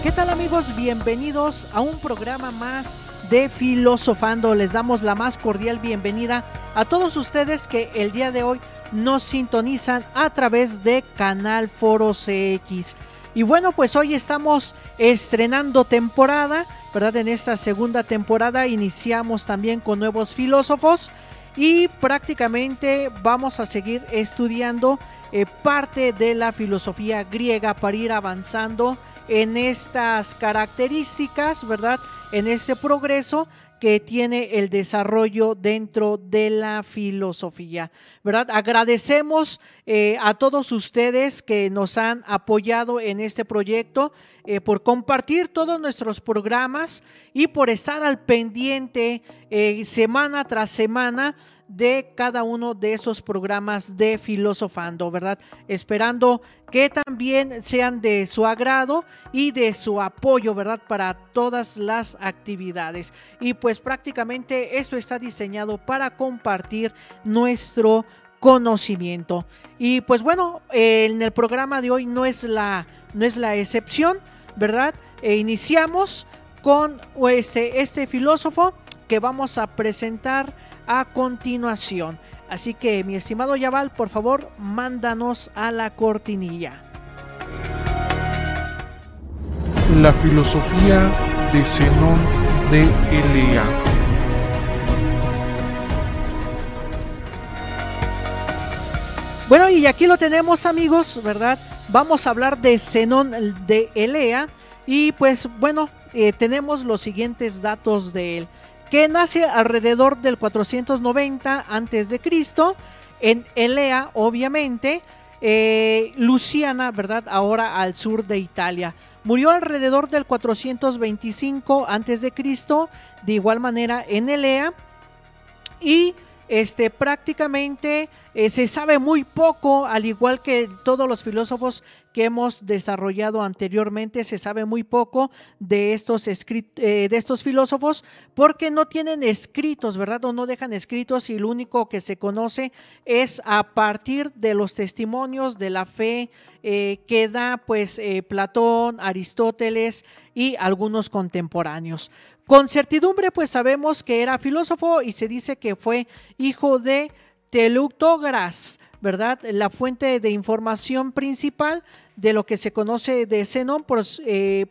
¿Qué tal, amigos? Bienvenidos a un programa más de Filosofando. Les damos la más cordial bienvenida a todos ustedes que el día de hoy nos sintonizan a través de Canal Foro CX. Y bueno, pues hoy estamos estrenando temporada, ¿verdad? En esta segunda temporada iniciamos también con nuevos filósofos y prácticamente vamos a seguir estudiando parte de la filosofía griega para ir avanzando en estas características, ¿verdad? En este progreso que tiene el desarrollo dentro de la filosofía, ¿verdad? Agradecemos a todos ustedes que nos han apoyado en este proyecto, por compartir todos nuestros programas y por estar al pendiente semana tras semana de cada uno de esos programas de Filosofando, ¿verdad? Esperando que también sean de su agrado y de su apoyo, ¿verdad? Para todas las actividades. Y pues prácticamente esto está diseñado para compartir nuestro conocimiento. Y pues bueno, en el programa de hoy no es la excepción, ¿verdad? Iniciamos con este filósofo que vamos a presentar a continuación. Así que, mi estimado Yaval, por favor, mándanos a la cortinilla. La filosofía de Zenón de Elea. Bueno, y aquí lo tenemos, amigos, ¿verdad? Vamos a hablar de Zenón de Elea y pues bueno, tenemos los siguientes datos de él. Que nace alrededor del 490 a.C. en Elea, obviamente, Luciana, ¿verdad? Ahora al sur de Italia. Murió alrededor del 425 a.C., de igual manera en Elea, y prácticamente se sabe muy poco, al igual que todos los filósofos que hemos desarrollado anteriormente, se sabe muy poco de estos filósofos porque no tienen escritos, ¿verdad? O no dejan escritos, y lo único que se conoce es a partir de los testimonios de la fe que da pues Platón, Aristóteles y algunos contemporáneos. Con certidumbre pues sabemos que era filósofo y se dice que fue hijo de Teleuctógaras, ¿verdad? La fuente de información principal de lo que se conoce de Zenón pues,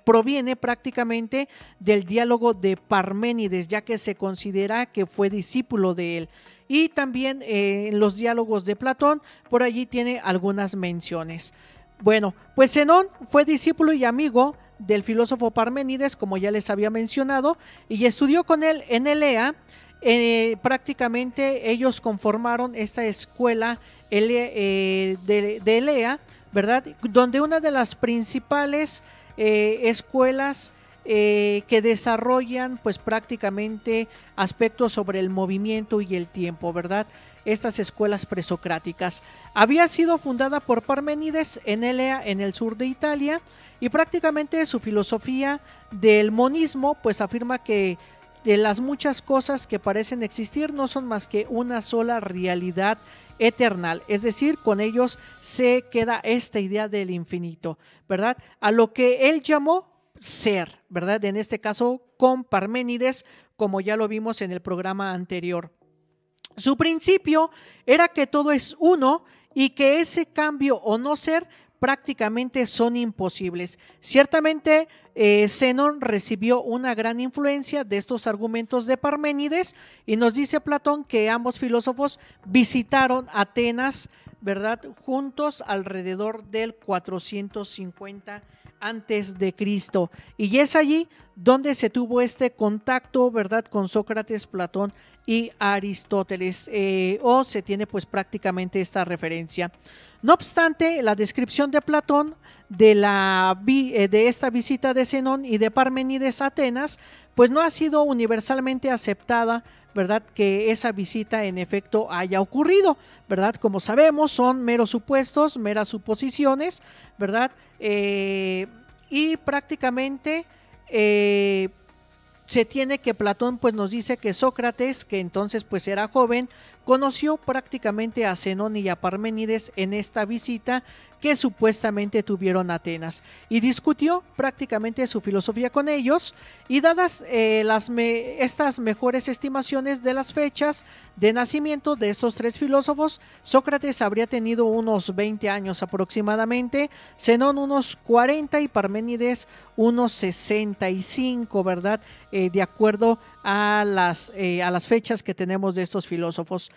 proviene prácticamente del diálogo de Parménides, ya que se considera que fue discípulo de él. Y también en los diálogos de Platón, por allí tiene algunas menciones. Bueno, pues Zenón fue discípulo y amigo del filósofo Parménides, como ya les había mencionado, y estudió con él en Elea. Prácticamente ellos conformaron esta escuela de Elea, ¿verdad? Donde una de las principales escuelas que desarrollan pues prácticamente aspectos sobre el movimiento y el tiempo, ¿verdad? Estas escuelas presocráticas. Había sido fundada por Parménides en Elea, en el sur de Italia, y prácticamente su filosofía del monismo pues afirma que de las muchas cosas que parecen existir no son más que una sola realidad eternal, es decir, con ellos se queda esta idea del infinito, ¿verdad? A lo que él llamó ser, ¿verdad? En este caso con Parménides, como ya lo vimos en el programa anterior. Su principio era que todo es uno y que ese cambio o no ser prácticamente son imposibles. Ciertamente, Zenón recibió una gran influencia de estos argumentos de Parménides y nos dice Platón que ambos filósofos visitaron Atenas, ¿verdad? Juntos alrededor del 450 antes de Cristo, y es allí donde se tuvo este contacto, ¿verdad? Con Sócrates, Platón y Aristóteles, o se tiene pues prácticamente esta referencia. No obstante, la descripción de Platón de esta visita de Zenón y de Parménides a Atenas, pues no ha sido universalmente aceptada, ¿verdad? Que esa visita en efecto haya ocurrido, ¿verdad? Como sabemos, son meros supuestos, meras suposiciones, ¿verdad? Y prácticamente se tiene que Platón pues nos dice que Sócrates, que entonces pues era joven, conoció prácticamente a Zenón y a Parménides en esta visita que supuestamente tuvieron a Atenas, y discutió prácticamente su filosofía con ellos, y dadas estas mejores estimaciones de las fechas de nacimiento de estos tres filósofos, Sócrates habría tenido unos 20 años aproximadamente, Zenón unos 40 y Parménides unos 65, ¿verdad? De acuerdo a las fechas que tenemos de estos filósofos.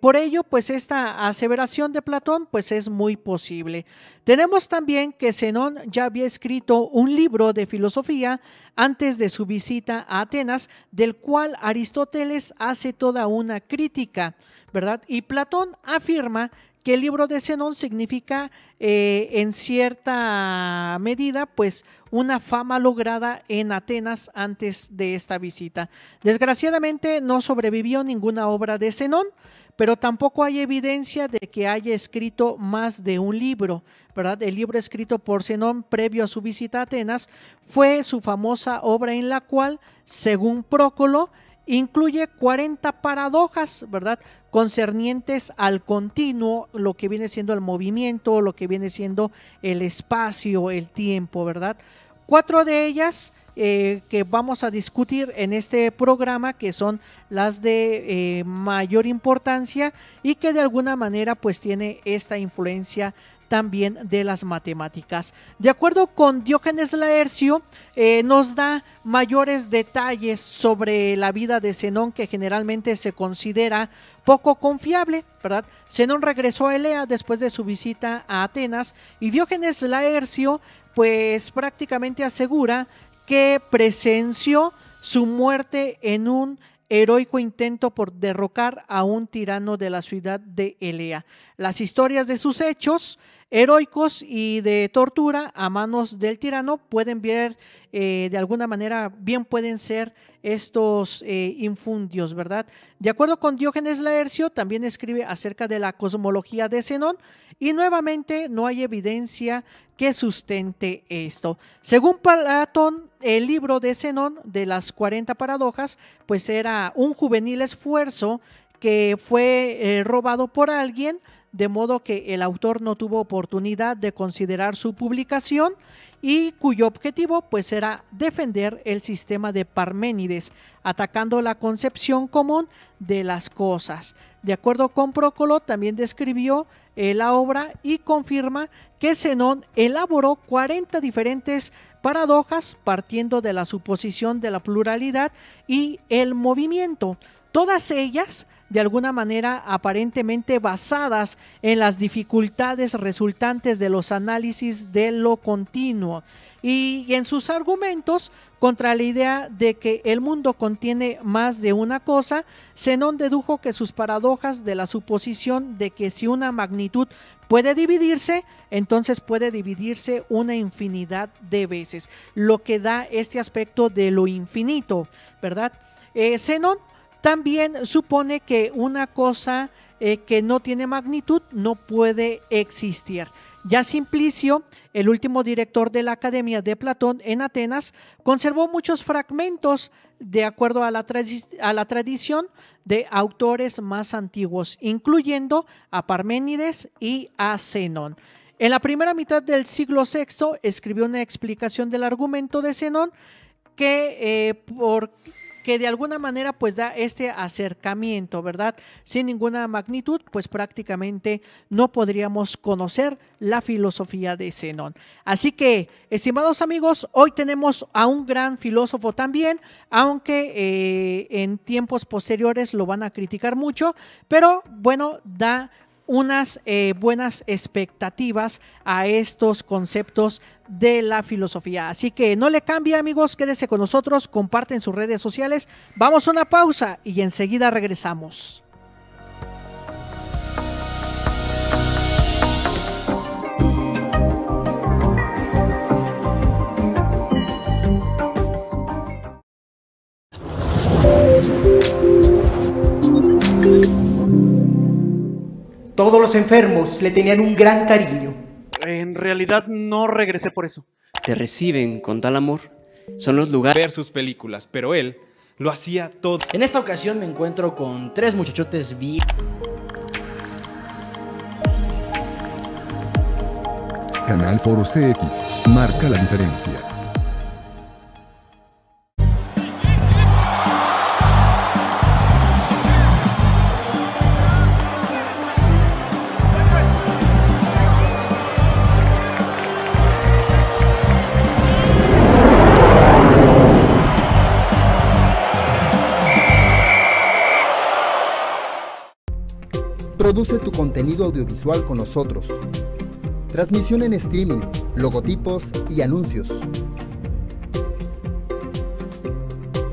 Por ello, pues esta aseveración de Platón pues es muy posible. Tenemos también que Zenón ya había escrito un libro de filosofía antes de su visita a Atenas, del cual Aristóteles hace toda una crítica, ¿verdad? Y Platón afirma que el libro de Zenón significa en cierta medida pues una fama lograda en Atenas antes de esta visita. Desgraciadamente no sobrevivió ninguna obra de Zenón, pero tampoco hay evidencia de que haya escrito más de un libro, ¿verdad? El libro escrito por Zenón previo a su visita a Atenas fue su famosa obra, en la cual, según Prócolo, incluye 40 paradojas, ¿verdad? Concernientes al continuo, lo que viene siendo el movimiento, lo que viene siendo el espacio, el tiempo, ¿verdad? 4 de ellas que vamos a discutir en este programa, que son las de mayor importancia y que de alguna manera pues tiene esta influencia también de las matemáticas. De acuerdo con Diógenes Laercio, nos da mayores detalles sobre la vida de Zenón, que generalmente se considera poco confiable, ¿verdad? Zenón regresó a Elea después de su visita a Atenas, y Diógenes Laercio pues prácticamente asegura que presenció su muerte en un heroico intento por derrocar a un tirano de la ciudad de Elea. Las historias de sus hechos heroicos y de tortura a manos del tirano pueden ver de alguna manera, bien pueden ser estos infundios, ¿verdad? De acuerdo con Diógenes Laercio, también escribe acerca de la cosmología de Zenón, y nuevamente no hay evidencia que sustente esto. Según Platón, el libro de Zenón de las 40 paradojas pues era un juvenil esfuerzo que fue robado por alguien, de modo que el autor no tuvo oportunidad de considerar su publicación, y cuyo objetivo pues era defender el sistema de Parménides, atacando la concepción común de las cosas. De acuerdo con Prócolo, también describió la obra y confirma que Zenón elaboró 40 diferentes paradojas partiendo de la suposición de la pluralidad y el movimiento, todas ellas de alguna manera aparentemente basadas en las dificultades resultantes de los análisis de lo continuo, y en sus argumentos contra la idea de que el mundo contiene más de una cosa, Zenón dedujo que sus paradojas de la suposición de que si una magnitud puede dividirse, entonces puede dividirse una infinidad de veces, lo que da este aspecto de lo infinito, ¿verdad? Zenón también supone que una cosa que no tiene magnitud no puede existir. Ya Simplicio, el último director de la Academia de Platón en Atenas, conservó muchos fragmentos de acuerdo a la tradición de autores más antiguos, incluyendo a Parménides y a Zenón. En la primera mitad del siglo VI escribió una explicación del argumento de Zenón que de alguna manera pues da este acercamiento, ¿verdad? Sin ninguna magnitud, pues prácticamente no podríamos conocer la filosofía de Zenón. Así que, estimados amigos, hoy tenemos a un gran filósofo también, aunque en tiempos posteriores lo van a criticar mucho, pero bueno, da unas buenas expectativas a estos conceptos de la filosofía. Así que no le cambie, amigos, quédese con nosotros, comparten sus redes sociales. Vamos a una pausa y enseguida regresamos. Todos los enfermos le tenían un gran cariño. En realidad no regresé por eso. Te reciben con tal amor. Son los lugares... ver sus películas, pero él lo hacía todo. En esta ocasión me encuentro con 3 muchachotes bien. Canal Foro CX marca la diferencia. Produce tu contenido audiovisual con nosotros. Transmisión en streaming, logotipos y anuncios.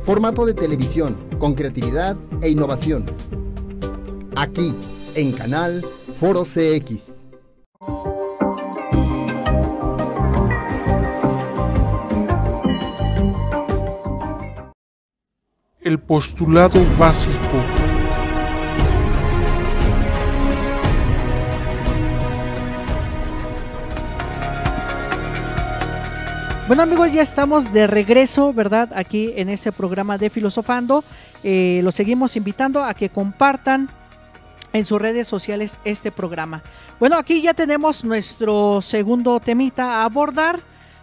Formato de televisión con creatividad e innovación. Aquí, en Canal Foro CX. El postulado básico. Bueno, amigos, ya estamos de regreso, ¿verdad? Aquí en este programa de Filosofando. Los seguimos invitando a que compartan en sus redes sociales este programa. Bueno, aquí ya tenemos nuestro segundo temita a abordar,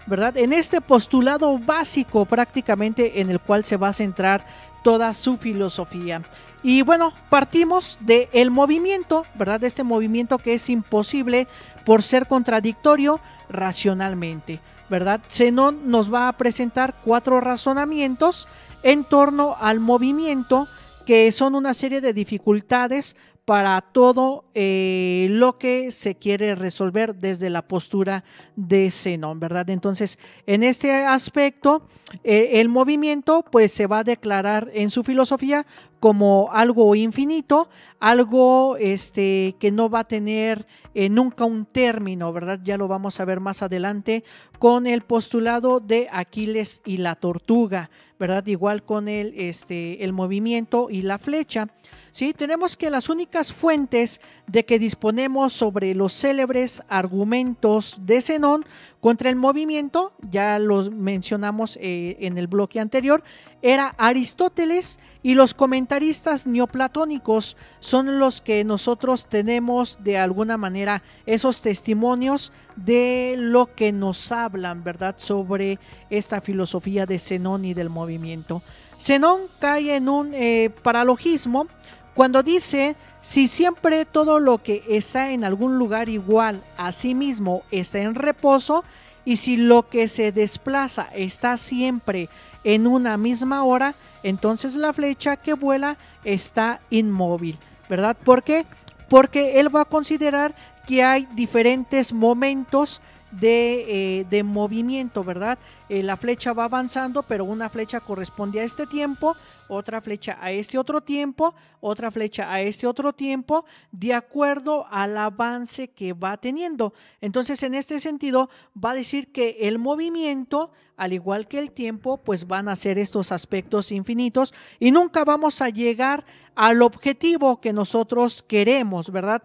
¿verdad? En este postulado básico prácticamente en el cual se va a centrar toda su filosofía. Y bueno, partimos del movimiento, ¿verdad? De este movimiento que es imposible por ser contradictorio racionalmente, ¿verdad? Zenón nos va a presentar 4 razonamientos en torno al movimiento, que son una serie de dificultades para todo lo que se quiere resolver desde la postura de Zenón, ¿verdad? Entonces, en este aspecto, el movimiento pues se va a declarar en su filosofía como algo infinito, algo que no va a tener nunca un término, ¿verdad? Ya lo vamos a ver más adelante con el postulado de Aquiles y la tortuga, ¿verdad? Igual con el movimiento y la flecha. Sí, tenemos que las únicas fuentes de que disponemos sobre los célebres argumentos de Zenón contra el movimiento, ya los mencionamos en el bloque anterior, era Aristóteles y los comentaristas neoplatónicos son los que nosotros tenemos de alguna manera esos testimonios de lo que nos hablan, ¿verdad? Sobre esta filosofía de Zenón y del movimiento. Zenón cae en un paralogismo cuando dice: si siempre todo lo que está en algún lugar igual a sí mismo está en reposo, y si lo que se desplaza está siempre en una misma hora, entonces la flecha que vuela está inmóvil, ¿verdad? ¿Por qué? Porque él va a considerar que hay diferentes momentos de movimiento, ¿verdad? La flecha va avanzando, pero una flecha corresponde a este tiempo, otra flecha a este otro tiempo, otra flecha a este otro tiempo, de acuerdo al avance que va teniendo. Entonces, en este sentido, va a decir que el movimiento, al igual que el tiempo, pues van a ser estos aspectos infinitos y nunca vamos a llegar al objetivo que nosotros queremos, ¿verdad?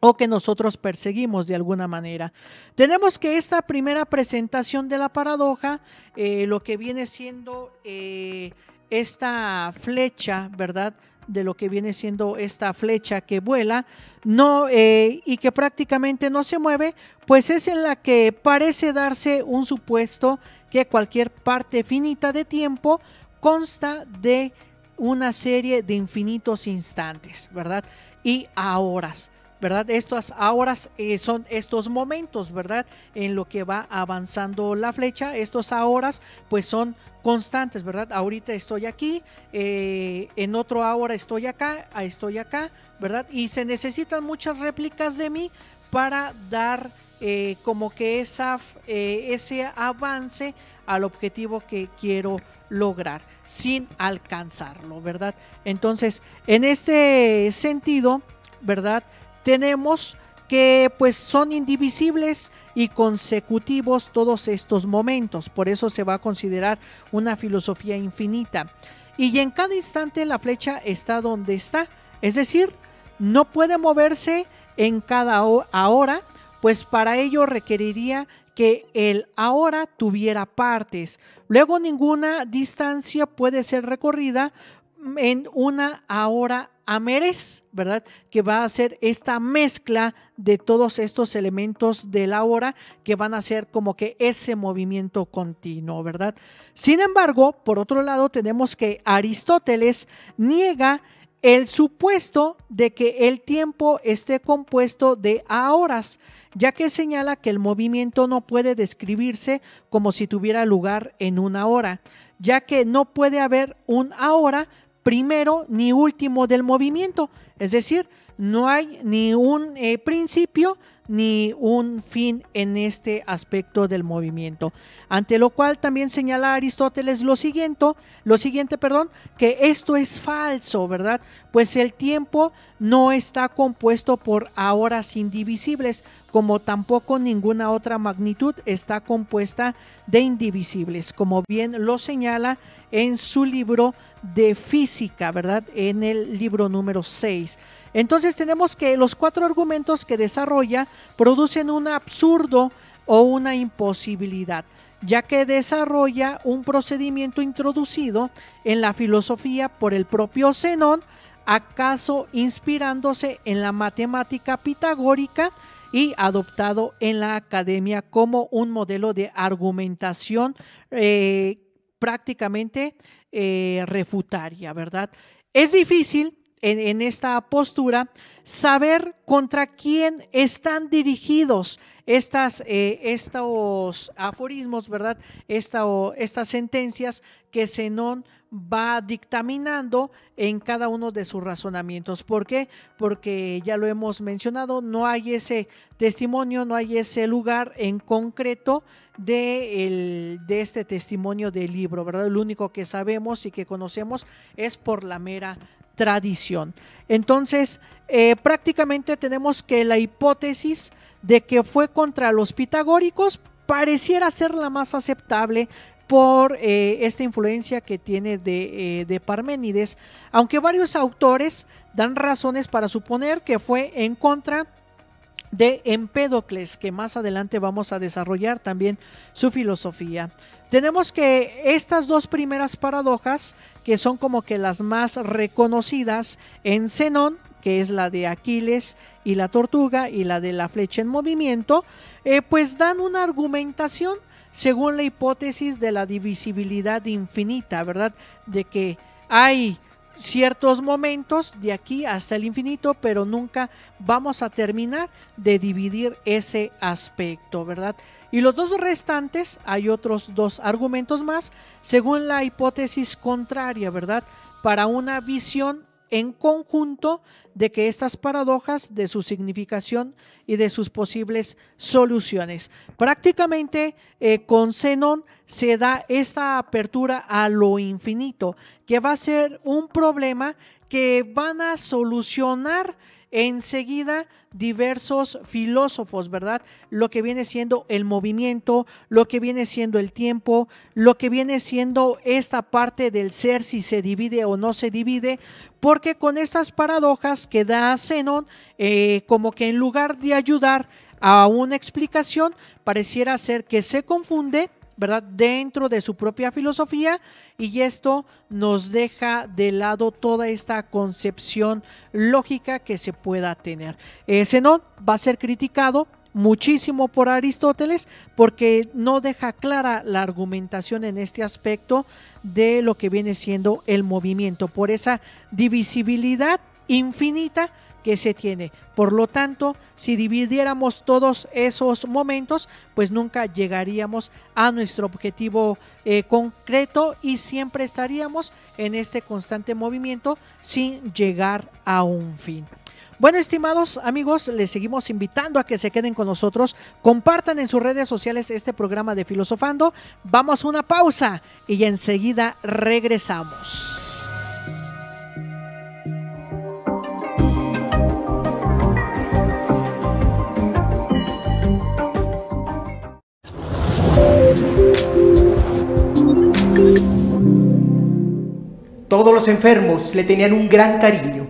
O que nosotros perseguimos de alguna manera. Tenemos que esta primera presentación de la paradoja, lo que viene siendo esta flecha, ¿verdad? De lo que viene siendo esta flecha que vuela, no, y que prácticamente no se mueve, pues es en la que parece darse un supuesto que cualquier parte finita de tiempo consta de una serie de infinitos instantes, ¿verdad? Y a horas. ¿verdad? Estas horas son estos momentos, ¿verdad? En lo que va avanzando la flecha, estos horas pues son constantes, ¿verdad? Ahorita estoy aquí, en otro ahora estoy acá, ¿verdad? Y se necesitan muchas réplicas de mí para dar como que ese avance al objetivo que quiero lograr sin alcanzarlo, ¿verdad? Entonces, en este sentido, ¿verdad? Tenemos que pues son indivisibles y consecutivos todos estos momentos, por eso se va a considerar una filosofía infinita. Y en cada instante la flecha está donde está, es decir, no puede moverse en cada hora, pues para ello requeriría que el ahora tuviera partes. Luego ninguna distancia puede ser recorrida en una ahora a merez, ¿verdad? Que va a ser esta mezcla de todos estos elementos de la hora que van a ser como que ese movimiento continuo, ¿verdad? Sin embargo, por otro lado, tenemos que Aristóteles niega el supuesto de que el tiempo esté compuesto de horas, ya que señala que el movimiento no puede describirse como si tuviera lugar en una hora, ya que no puede haber un ahora primero ni último del movimiento, es decir, no hay ni un principio ni un fin en este aspecto del movimiento, ante lo cual también señala Aristóteles lo siguiente, que esto es falso, ¿verdad? Pues el tiempo no está compuesto por horas indivisibles, como tampoco ninguna otra magnitud está compuesta de indivisibles, como bien lo señala en su libro de física, ¿verdad? En el libro número 6. Entonces tenemos que los 4 argumentos que desarrolla producen un absurdo o una imposibilidad, ya que desarrolla un procedimiento introducido en la filosofía por el propio Zenón, acaso inspirándose en la matemática pitagórica y adoptado en la academia como un modelo de argumentación prácticamente refutaria, ¿verdad? Es difícil en esta postura saber contra quién están dirigidos estos aforismos, ¿verdad? Estas sentencias que Zenón va dictaminando en cada uno de sus razonamientos. ¿Por qué? Porque ya lo hemos mencionado, no hay ese testimonio, no hay ese lugar en concreto de este testimonio del libro, ¿verdad? Lo único que sabemos y que conocemos es por la mera tradición. Entonces, prácticamente tenemos que la hipótesis de que fue contra los pitagóricos pareciera ser la más aceptable por esta influencia que tiene de Parménides, aunque varios autores dan razones para suponer que fue en contra de Empédocles, que más adelante vamos a desarrollar también su filosofía. Tenemos que estas dos primeras paradojas, que son como que las más reconocidas en Zenón, que es la de Aquiles y la tortuga y la de la flecha en movimiento, pues dan una argumentación según la hipótesis de la divisibilidad infinita, ¿verdad? De que hay ciertos momentos de aquí hasta el infinito, pero nunca vamos a terminar de dividir ese aspecto, ¿verdad? Y los dos restantes, hay otros 2 argumentos más, según la hipótesis contraria, ¿verdad? Para una visión en conjunto de que estas paradojas, de su significación y de sus posibles soluciones. Prácticamente con Zenón se da esta apertura a lo infinito, que va a ser un problema que van a solucionar enseguida diversos filósofos, ¿verdad? Lo que viene siendo el movimiento, lo que viene siendo el tiempo, lo que viene siendo esta parte del ser, si se divide o no se divide, porque con estas paradojas que da Zenón, como que en lugar de ayudar a una explicación, pareciera ser que se confunde, ¿verdad? Dentro de su propia filosofía, y esto nos deja de lado toda esta concepción lógica que se pueda tener. Zenón va a ser criticado muchísimo por Aristóteles porque no deja clara la argumentación en este aspecto de lo que viene siendo el movimiento, por esa divisibilidad infinita que se tiene. Por lo tanto, si dividiéramos todos esos momentos, pues nunca llegaríamos a nuestro objetivo concreto y siempre estaríamos en este constante movimiento sin llegar a un fin. Bueno, estimados amigos, les seguimos invitando a que se queden con nosotros, compartan en sus redes sociales este programa de Filosofando. Vamos a una pausa y enseguida regresamos. Todos los enfermos le tenían un gran cariño.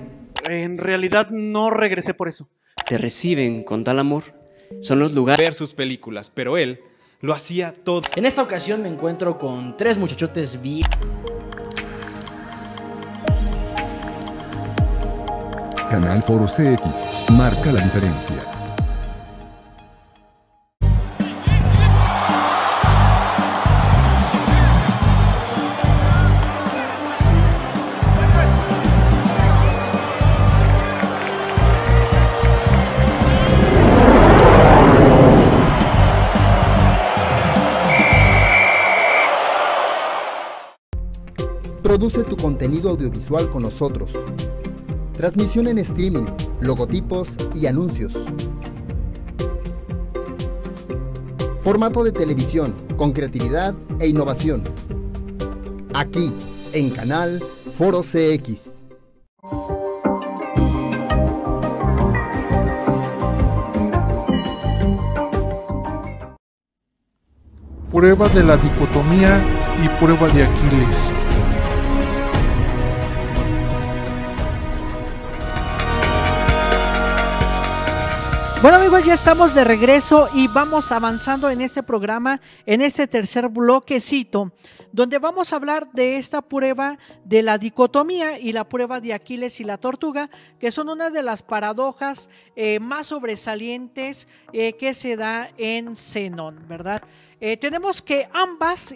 En realidad no regresé por eso. Te reciben con tal amor. Son los lugares... ver sus películas, pero él lo hacía todo. En esta ocasión me encuentro con tres muchachotes bien. Canal Foro CX. Marca la diferencia. Produce tu contenido audiovisual con nosotros. Transmisión en streaming, logotipos y anuncios. Formato de televisión con creatividad e innovación. Aquí, en Canal Foro CX. Prueba de la dicotomía y prueba de Aquiles. Bueno amigos, ya estamos de regreso y vamos avanzando en este programa, en este tercer bloquecito, donde vamos a hablar de esta prueba de la dicotomía y la prueba de Aquiles y la tortuga, que son una de las paradojas más sobresalientes que se da en Zenón, ¿verdad? Tenemos que ambas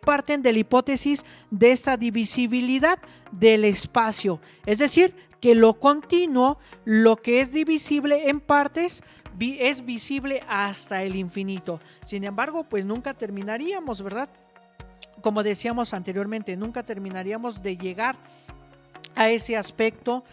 parten de la hipótesis de esta divisibilidad del espacio, es decir, que lo continuo, lo que es divisible en partes, es visible hasta el infinito. Sin embargo, pues nunca terminaríamos, ¿verdad? Como decíamos anteriormente, nunca terminaríamos de llegar a ese aspecto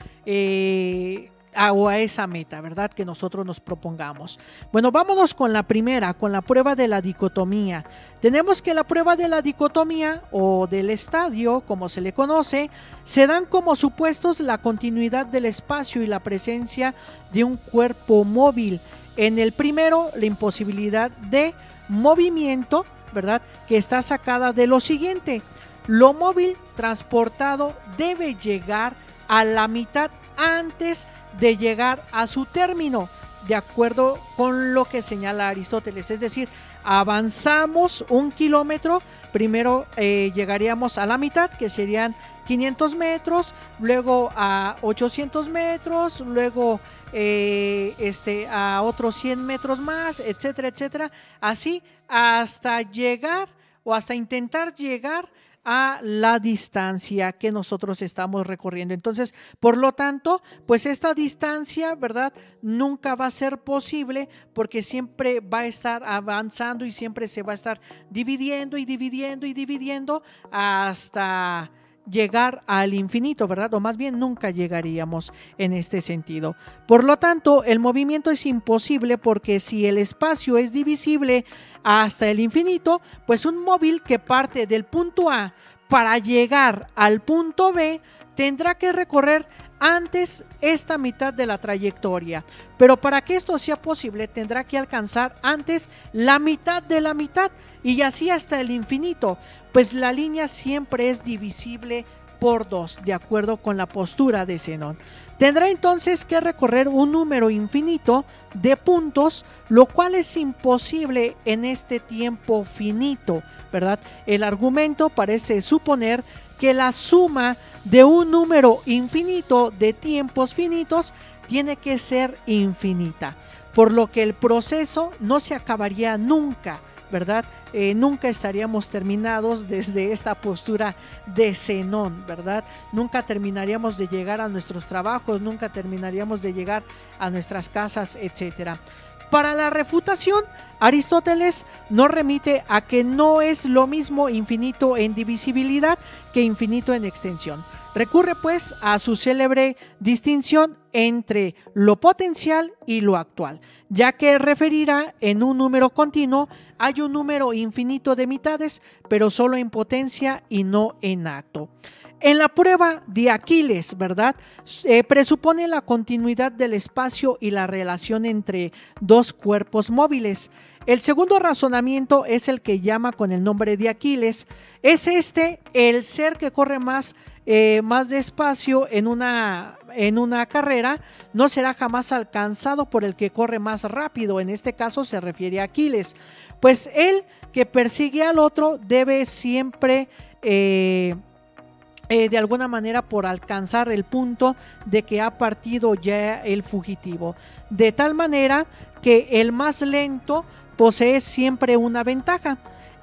o a esa meta, ¿verdad? Que nosotros nos propongamos. Bueno, vámonos con la primera, con la prueba de la dicotomía. Tenemos que la prueba de la dicotomía o del estadio, como se le conoce, se dan como supuestos la continuidad del espacio y la presencia de un cuerpo móvil. En el primero, la imposibilidad de movimiento, ¿verdad? Que está sacada de lo siguiente: lo móvil transportado debe llegar a la mitad antes de llegar a su término, de acuerdo con lo que señala Aristóteles. Es decir, avanzamos 1 kilómetro, primero llegaríamos a la mitad, que serían 500 metros, luego a 800 metros, luego a otros 100 metros más, etcétera, etcétera, así hasta llegar o hasta intentar llegar a la distancia que nosotros estamos recorriendo. Entonces, por lo tanto, pues esta distancia, ¿verdad?, nunca va a ser posible, porque siempre va a estar avanzando y siempre se va a estar dividiendo y dividiendo y dividiendo hasta llegar al infinito, ¿verdad? O más bien nunca llegaríamos en este sentido. Por lo tanto, el movimiento es imposible, porque si el espacio es divisible hasta el infinito, pues un móvil que parte del punto A para llegar al punto B tendrá que recorrer antes esta mitad de la trayectoria, pero para que esto sea posible tendrá que alcanzar antes la mitad de la mitad, y así hasta el infinito, pues la línea siempre es divisible por 2, de acuerdo con la postura de Zenón. Tendrá entonces que recorrer un número infinito de puntos, lo cual es imposible en este tiempo finito, ¿verdad? El argumento parece suponer que la suma de un número infinito de tiempos finitos tiene que ser infinita, por lo que el proceso no se acabaría nunca, ¿verdad? Nunca estaríamos terminados desde esta postura de Zenón, ¿verdad? Nunca terminaríamos de llegar a nuestros trabajos, nunca terminaríamos de llegar a nuestras casas, etcétera. Para la refutación, Aristóteles nos remite a que no es lo mismo infinito en divisibilidad que infinito en extensión. Recurre pues a su célebre distinción entre lo potencial y lo actual, ya que referirá en un número continuo hay un número infinito de mitades, pero solo en potencia y no en acto. En la prueba de Aquiles, ¿verdad? Presupone la continuidad del espacio y la relación entre dos cuerpos móviles. El segundo razonamiento es el que llama con el nombre de Aquiles. Es el ser que corre más despacio en una carrera no será jamás alcanzado por el que corre más rápido. En este caso se refiere a Aquiles. Pues el que persigue al otro debe siempre de alguna manera por alcanzar el punto de que ha partido ya el fugitivo, de tal manera que el más lento posee siempre una ventaja.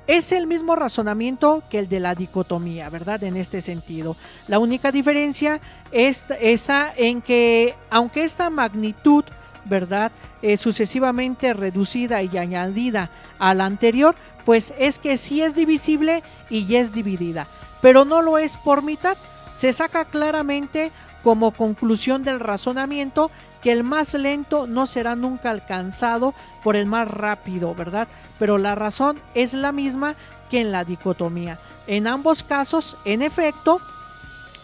Es el mismo razonamiento que el de la dicotomía, ¿verdad? En este sentido, la única diferencia es esa en que, aunque esta magnitud, ¿verdad?, sucesivamente reducida y añadida a la anterior, pues es que sí es divisible y ya es dividida, pero no lo es por mitad. Se saca claramente como conclusión del razonamiento que el más lento no será nunca alcanzado por el más rápido, ¿verdad? Pero la razón es la misma que en la dicotomía. En ambos casos, en efecto,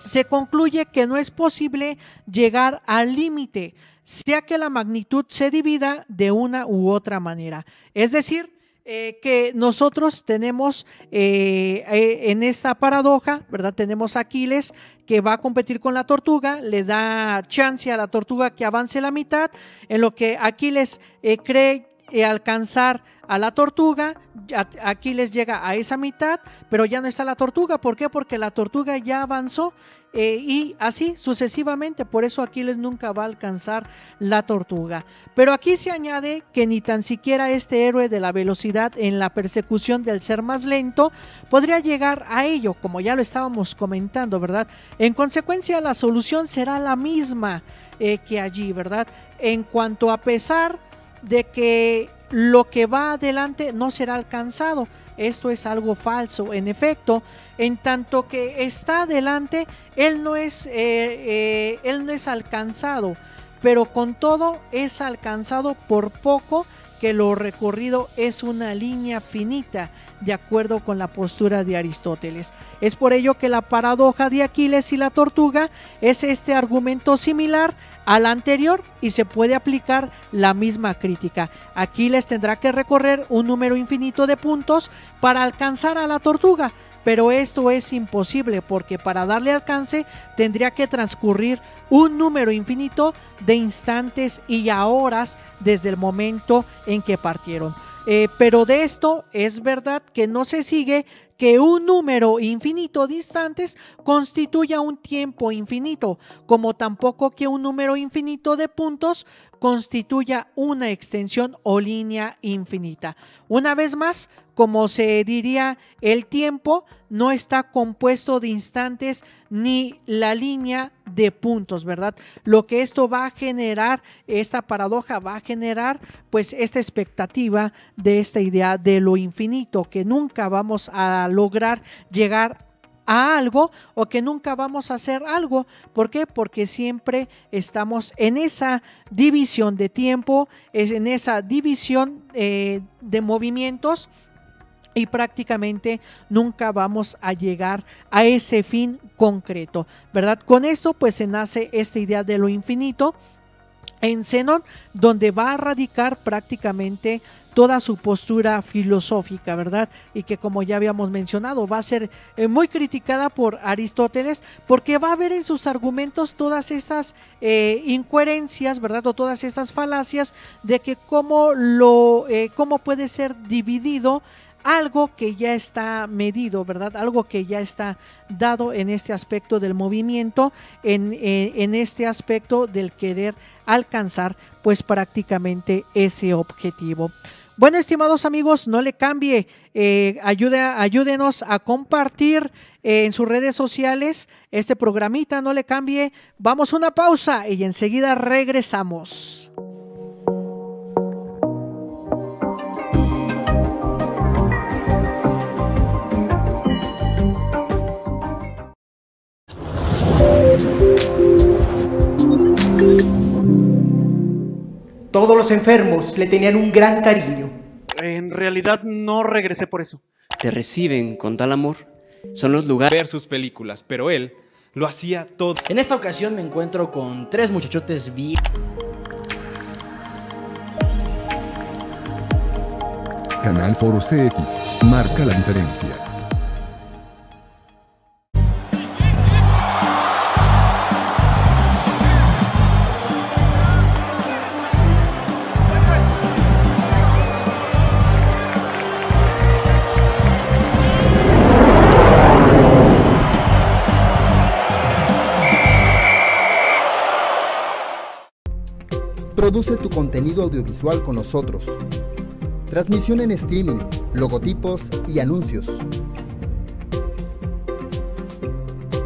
se concluye que no es posible llegar al límite, sea que la magnitud se divida de una u otra manera. Es decir, que nosotros tenemos en esta paradoja, ¿verdad? Tenemos a Aquiles que va a competir con la tortuga, le da chance a la tortuga que avance la mitad, en lo que Aquiles cree alcanzar a la tortuga. Aquiles llega a esa mitad, pero ya no está la tortuga. ¿Por qué? Porque la tortuga ya avanzó y así sucesivamente. Por eso Aquiles nunca va a alcanzar la tortuga. Pero aquí se añade que ni tan siquiera este héroe de la velocidad en la persecución del ser más lento podría llegar a ello, como ya lo estábamos comentando, ¿verdad? En consecuencia, la solución será la misma que allí, ¿verdad? En cuanto a pesar de que lo que va adelante no será alcanzado. Esto es algo falso. En efecto, en tanto que está adelante, él no es alcanzado, pero con todo es alcanzado por poco, que lo recorrido es una línea finita, de acuerdo con la postura de Aristóteles. Es por ello que la paradoja de Aquiles y la tortuga es este argumento similar al anterior y se puede aplicar la misma crítica. Aquiles tendrá que recorrer un número infinito de puntos para alcanzar a la tortuga, pero esto es imposible porque para darle alcance tendría que transcurrir un número infinito de instantes y a horas desde el momento en que partieron. Pero de esto es verdad que no se sigue que un número infinito de instantes constituya un tiempo infinito, como tampoco que un número infinito de puntos constituya una extensión o línea infinita. Una vez más, como se diría, el tiempo no está compuesto de instantes ni la línea de puntos, ¿verdad? Lo que esto va a generar, esta paradoja va a generar pues esta expectativa de esta idea de lo infinito, que nunca vamos a lograr llegar a algo o que nunca vamos a hacer algo. ¿Por qué? Porque siempre estamos en esa división de tiempo, es en esa división de movimientos, y prácticamente nunca vamos a llegar a ese fin concreto, ¿verdad? Con esto pues se nace esta idea de lo infinito en Zenón, donde va a radicar prácticamente toda su postura filosófica, ¿verdad? Y que, como ya habíamos mencionado, va a ser muy criticada por Aristóteles, porque va a ver en sus argumentos todas estas incoherencias, ¿verdad? O todas estas falacias de que cómo puede ser dividido algo que ya está medido, ¿verdad? Algo que ya está dado en este aspecto del movimiento, en este aspecto del querer alcanzar pues prácticamente ese objetivo. Bueno, estimados amigos, no le cambie, ayúdenos a compartir en sus redes sociales este programita, no le cambie. Vamos a una pausa y enseguida regresamos. Todos los enfermos le tenían un gran cariño. En realidad no regresé por eso. Te reciben con tal amor. Son los lugares. Ver sus películas, pero él lo hacía todo. En esta ocasión me encuentro con tres muchachotes bien. Canal Foro CX marca la diferencia. Produce tu contenido audiovisual con nosotros. Transmisión en streaming, logotipos y anuncios.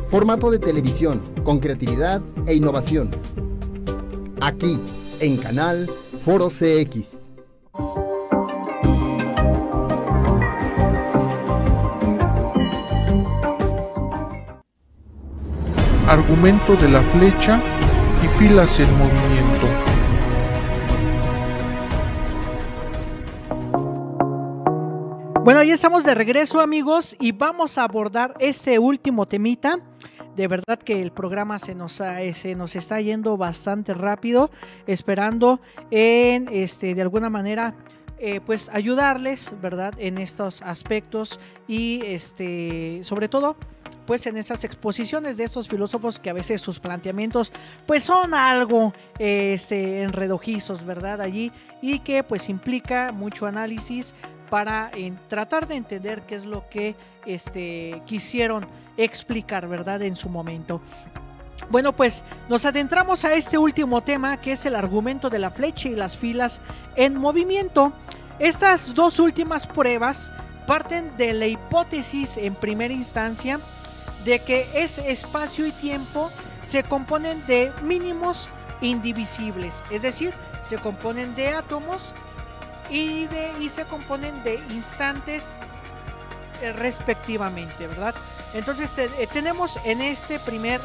Formato de televisión con creatividad e innovación. Aquí, en Canal Foro CX. Argumento de la flecha y filas en movimiento. Bueno, ya estamos de regreso, amigos, y vamos a abordar este último temita. De verdad que el programa se nos está yendo bastante rápido, esperando en de alguna manera pues ayudarles, ¿verdad?, en estos aspectos y sobre todo pues en estas exposiciones de estos filósofos que a veces sus planteamientos pues son algo enredojizos, ¿verdad?, allí, y que pues implica mucho análisis para tratar de entender qué es lo que quisieron explicar, ¿verdad?, en su momento. Bueno, pues nos adentramos a este último tema, que es el argumento de la flecha y las filas en movimiento. Estas dos últimas pruebas parten de la hipótesis en primera instancia de que ese espacio y tiempo se componen de mínimos indivisibles, es decir, se componen de átomos y se componen de instantes respectivamente, ¿verdad? Entonces tenemos en este primer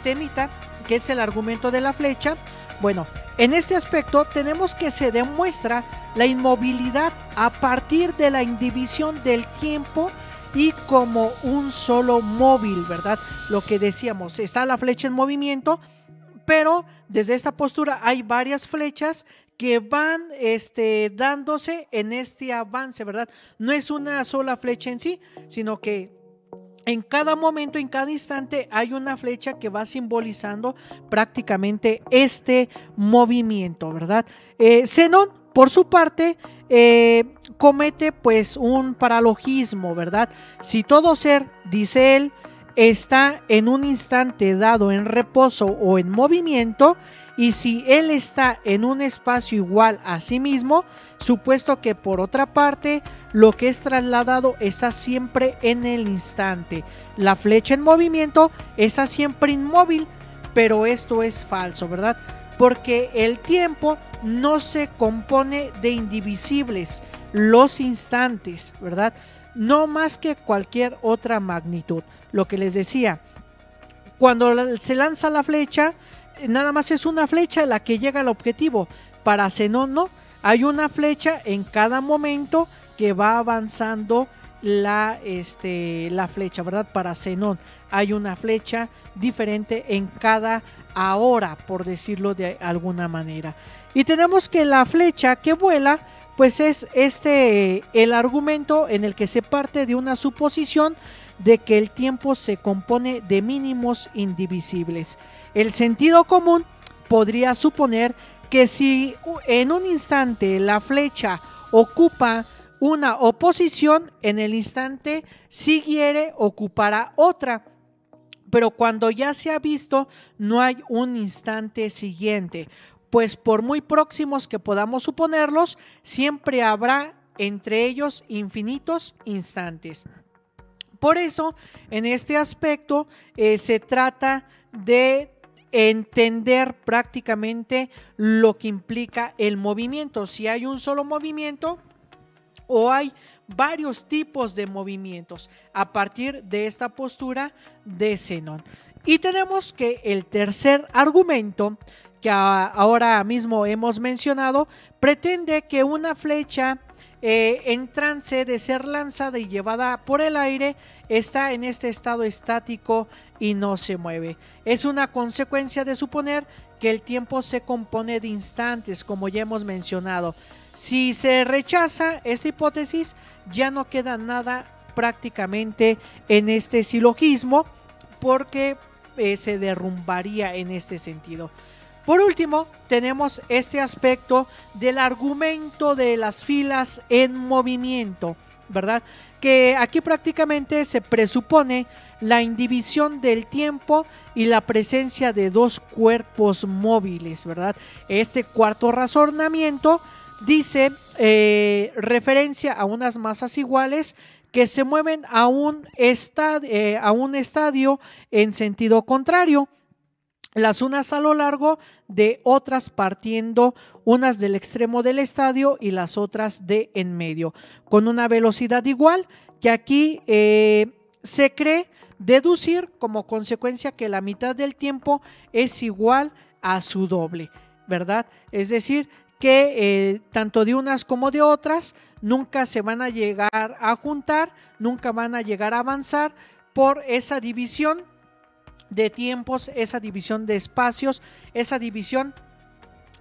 temita, que es el argumento de la flecha. Bueno, en este aspecto tenemos que se demuestra la inmovilidad a partir de la indivisión del tiempo y como un solo móvil, ¿verdad? Lo que decíamos, está la flecha en movimiento, pero desde esta postura hay varias flechas que van dándose en este avance, ¿verdad? No es una sola flecha en sí, sino que en cada momento, en cada instante hay una flecha que va simbolizando prácticamente este movimiento, ¿verdad? Zenón, por su parte, comete pues un paralogismo, ¿verdad? Si todo ser, dice él, está en un instante dado en reposo o en movimiento, y si él está en un espacio igual a sí mismo, supuesto que por otra parte lo que es trasladado está siempre en el instante. La flecha en movimiento está siempre inmóvil, pero esto es falso, ¿verdad? Porque el tiempo no se compone de indivisibles, los instantes, ¿verdad? No más que cualquier otra magnitud. Lo que les decía, cuando se lanza la flecha, nada más es una flecha la que llega al objetivo. Para Zenón no, hay una flecha en cada momento que va avanzando la flecha, ¿verdad? Para Zenón hay una flecha diferente en cada hora, por decirlo de alguna manera. Y tenemos que la flecha que vuela, pues es el argumento en el que se parte de una suposición de que el tiempo se compone de mínimos indivisibles. El sentido común podría suponer que si en un instante la flecha ocupa una oposición, en el instante siguiente ocupará otra, pero cuando ya se ha visto no hay un instante siguiente. pues por muy próximos que podamos suponerlos, siempre habrá entre ellos infinitos instantes. Por eso, en este aspecto, se trata de entender prácticamente lo que implica el movimiento. Si hay un solo movimiento o hay varios tipos de movimientos a partir de esta postura de Zenón. Y tenemos que el tercer argumento que ahora mismo hemos mencionado pretende que una flecha en trance de ser lanzada y llevada por el aire está en este estado estático y no se mueve. Es una consecuencia de suponer que el tiempo se compone de instantes, como ya hemos mencionado. Si se rechaza esta hipótesis, ya no queda nada prácticamente en este silogismo, porque se derrumbaría en este sentido. Por último, tenemos este aspecto del argumento de las filas en movimiento, ¿verdad? Que aquí prácticamente se presupone la indivisión del tiempo y la presencia de dos cuerpos móviles, ¿verdad? Este cuarto razonamiento dice referencia a unas masas iguales que se mueven a un estadio en sentido contrario, las unas a lo largo de otras partiendo, unas del extremo del estadio y las otras de en medio, con una velocidad igual, que aquí se cree deducir como consecuencia que la mitad del tiempo es igual a su doble, ¿verdad? Es decir, que tanto de unas como de otras nunca se van a llegar a juntar, nunca van a llegar a avanzar por esa división de tiempos, esa división de espacios, esa división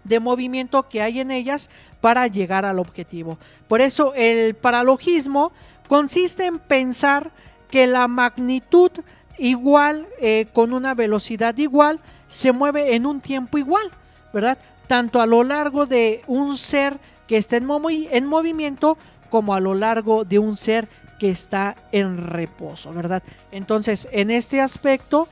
de movimiento que hay en ellas para llegar al objetivo. Por eso el paralogismo consiste en pensar que la magnitud igual con una velocidad igual se mueve en un tiempo igual, ¿verdad? Tanto a lo largo de un ser que está en movimiento como a lo largo de un ser que está en reposo, ¿verdad? Entonces, en este aspecto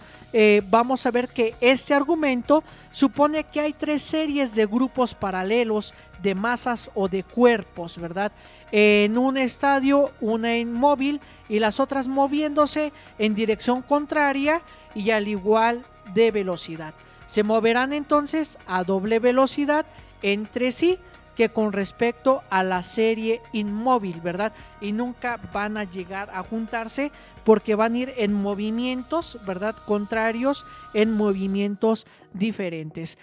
vamos a ver que este argumento supone que hay tres series de grupos paralelos de masas o de cuerpos, ¿verdad? En un estadio, una inmóvil y las otras moviéndose en dirección contraria y al igual de velocidad. Se moverán entonces a doble velocidad entre sí que con respecto a la serie inmóvil, ¿verdad? Y nunca van a llegar a juntarse porque van a ir en movimientos, ¿verdad? Contrarios, en movimientos diferentes.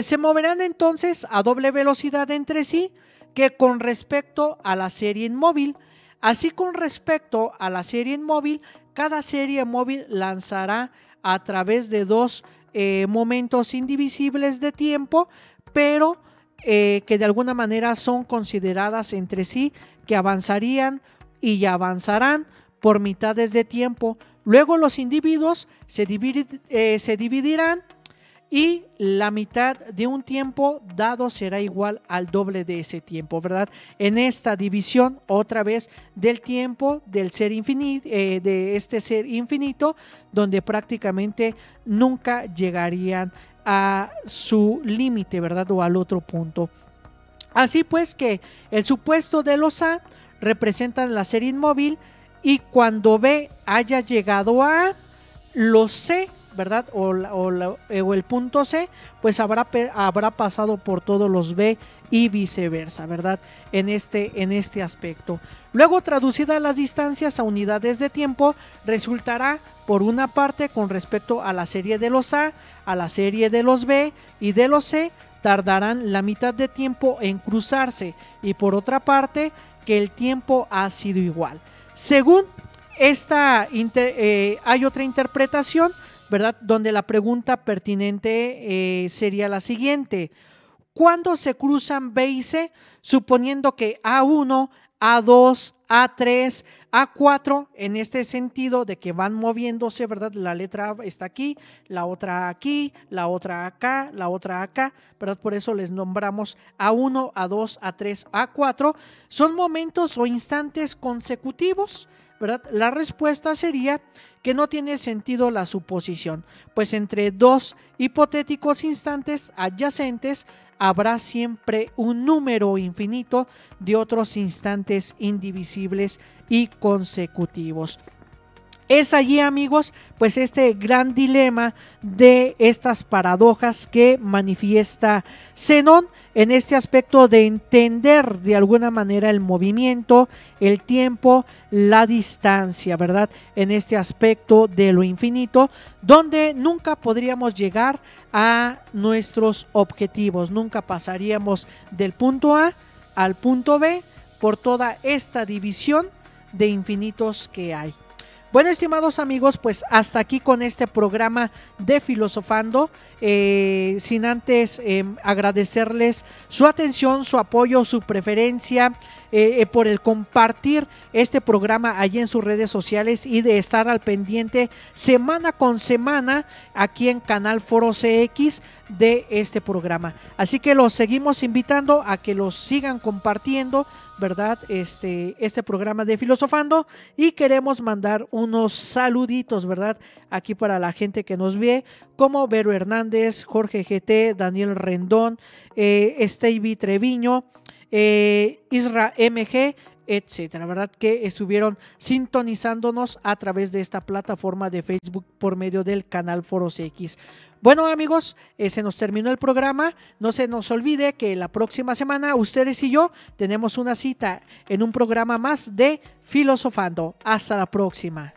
Se moverán entonces a doble velocidad entre sí que con respecto a la serie inmóvil. Así, con respecto a la serie inmóvil, cada serie móvil lanzará a través de dos momentos indivisibles de tiempo, pero que de alguna manera son consideradas entre sí, que avanzarían y avanzarán por mitades de tiempo. Luego los individuos se dividirán y la mitad de un tiempo dado será igual al doble de ese tiempo, ¿verdad? En esta división otra vez del tiempo del ser infinito, de este ser infinito, donde prácticamente nunca llegarían a su límite, ¿verdad? O al otro punto. Así pues que el supuesto de los A representan la serie inmóvil y cuando B haya llegado a A, los C, ¿verdad? O el punto C, pues habrá pasado por todos los B y viceversa, ¿verdad? En este aspecto. Luego, traducidas las distancias a unidades de tiempo, resultará por una parte con respecto a la serie de los A, a la serie de los B y de los C, tardarán la mitad de tiempo en cruzarse, y por otra parte que el tiempo ha sido igual. Según esta hay otra interpretación, ¿verdad? Donde la pregunta pertinente sería la siguiente: ¿cuándo se cruzan B y C? Suponiendo que A1, A2, A3, A4, en este sentido de que van moviéndose, ¿verdad? La letra A está aquí, la otra aquí, la otra acá, la otra acá, ¿verdad? Por eso les nombramos A1, A2, A3, A4. Son momentos o instantes consecutivos, ¿verdad? La respuesta sería que no tiene sentido la suposición, pues entre dos hipotéticos instantes adyacentes habrá siempre un número infinito de otros instantes indivisibles y consecutivos. Es allí, amigos, pues este gran dilema de estas paradojas que manifiesta Zenón en este aspecto de entender de alguna manera el movimiento, el tiempo, la distancia, ¿verdad? En este aspecto de lo infinito, donde nunca podríamos llegar a nuestros objetivos, nunca pasaríamos del punto A al punto B por toda esta división de infinitos que hay. Bueno, estimados amigos, pues hasta aquí con este programa de Filosofando, sin antes agradecerles su atención, su apoyo, su preferencia, por el compartir este programa allí en sus redes sociales y de estar al pendiente semana con semana aquí en Canal Foro CX de este programa. Así que los seguimos invitando a que los sigan compartiendo, ¿verdad? Este programa de Filosofando, y queremos mandar unos saluditos, ¿verdad? Aquí para la gente que nos ve, como Vero Hernández, Jorge GT, Daniel Rendón, Stevie Treviño, Isra MG, etcétera, ¿verdad? Que estuvieron sintonizándonos a través de esta plataforma de Facebook por medio del Canal Foro CX. Bueno, amigos, se nos terminó el programa. No se nos olvide que la próxima semana ustedes y yo tenemos una cita en un programa más de Filosofando. Hasta la próxima.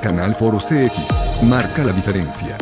Canal Foro CX marca la diferencia.